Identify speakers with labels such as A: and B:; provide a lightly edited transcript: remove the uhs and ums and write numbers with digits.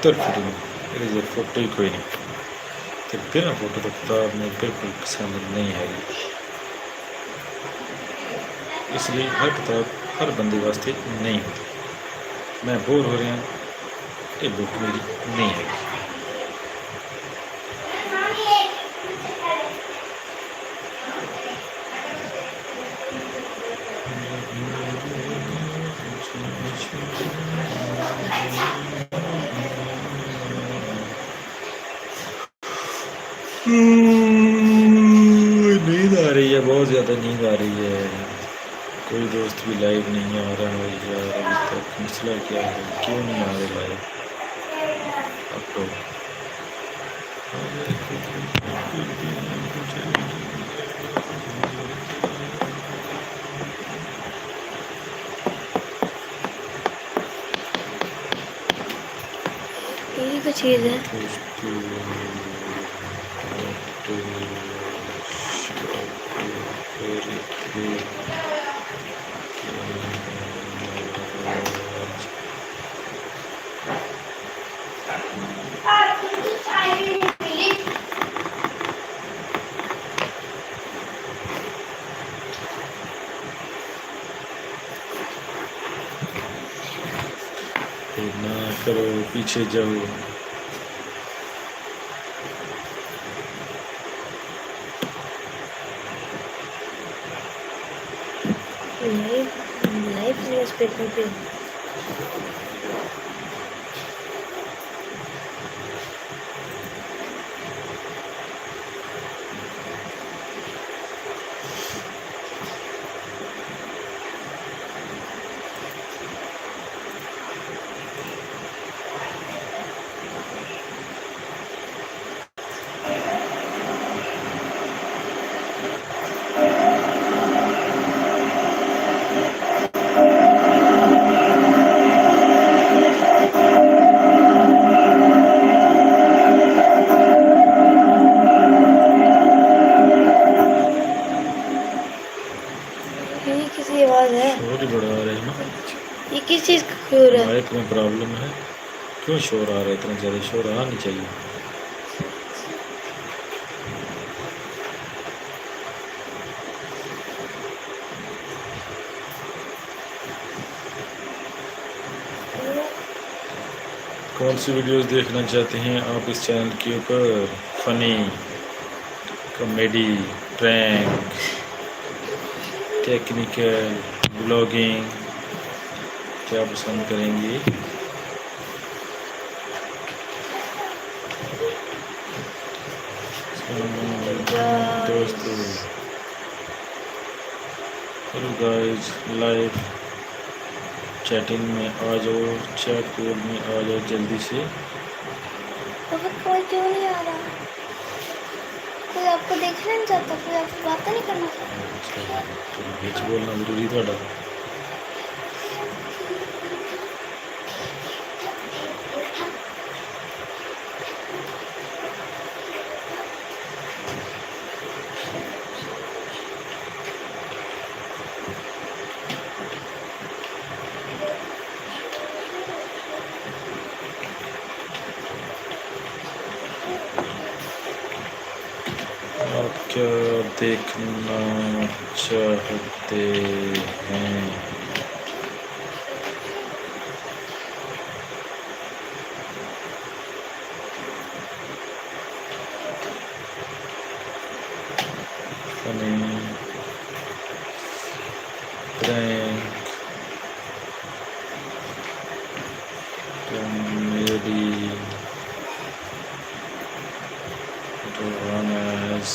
A: तुर फिर ये फोटो ही कोई नहीं, तो बिना फोटो तो किताब में बिल्कुल पसंद नहीं है, इसलिए हर किताब हर बंदे वास्ते नहीं होती। मैं बोर हो रहा, ये बुक मेरी नहीं है। नींद आ रही है, बहुत ज़्यादा नींद आ रही है। कोई दोस्त भी लाइव नहीं आ रहा है यार, अभी तक मसला क्या है, क्यों नहीं आ रहे लाइव अब तो।
B: यही तो चीज़ है।
A: ना करो, पीछे जाओ।
B: लाइफ न्यूज़ पेपर पे यही किसी आवाज़ है।
A: शोर ही बड़ा आ रहा है ना,
B: ये किस चीज़ का शोर है?
A: माइक में प्रॉब्लम है, क्यों शोर आ रहा है? इतना ज़्यादा शोर आना नहीं चाहिए। कौन सी वीडियोस देखना चाहते हैं आप इस चैनल के ऊपर? Funny, comedy, prank, technical, blogging, क्या पसंद करेंगे? दोस्तों, हेलो गाइस, लाइव चैटिंग में आ जाओ, चैट कोड में आ जाओ जल्दी से।
B: कोई क्यों नहीं आ रहा? कोई आपको देखना नहीं चाहता, कोई आपसे बात नहीं करना चाहता।
A: चलो बीच बोलना जरूरी थोड़ा। आप क्या देखना चाहते हैं? Funny, prank, comedy, dramas,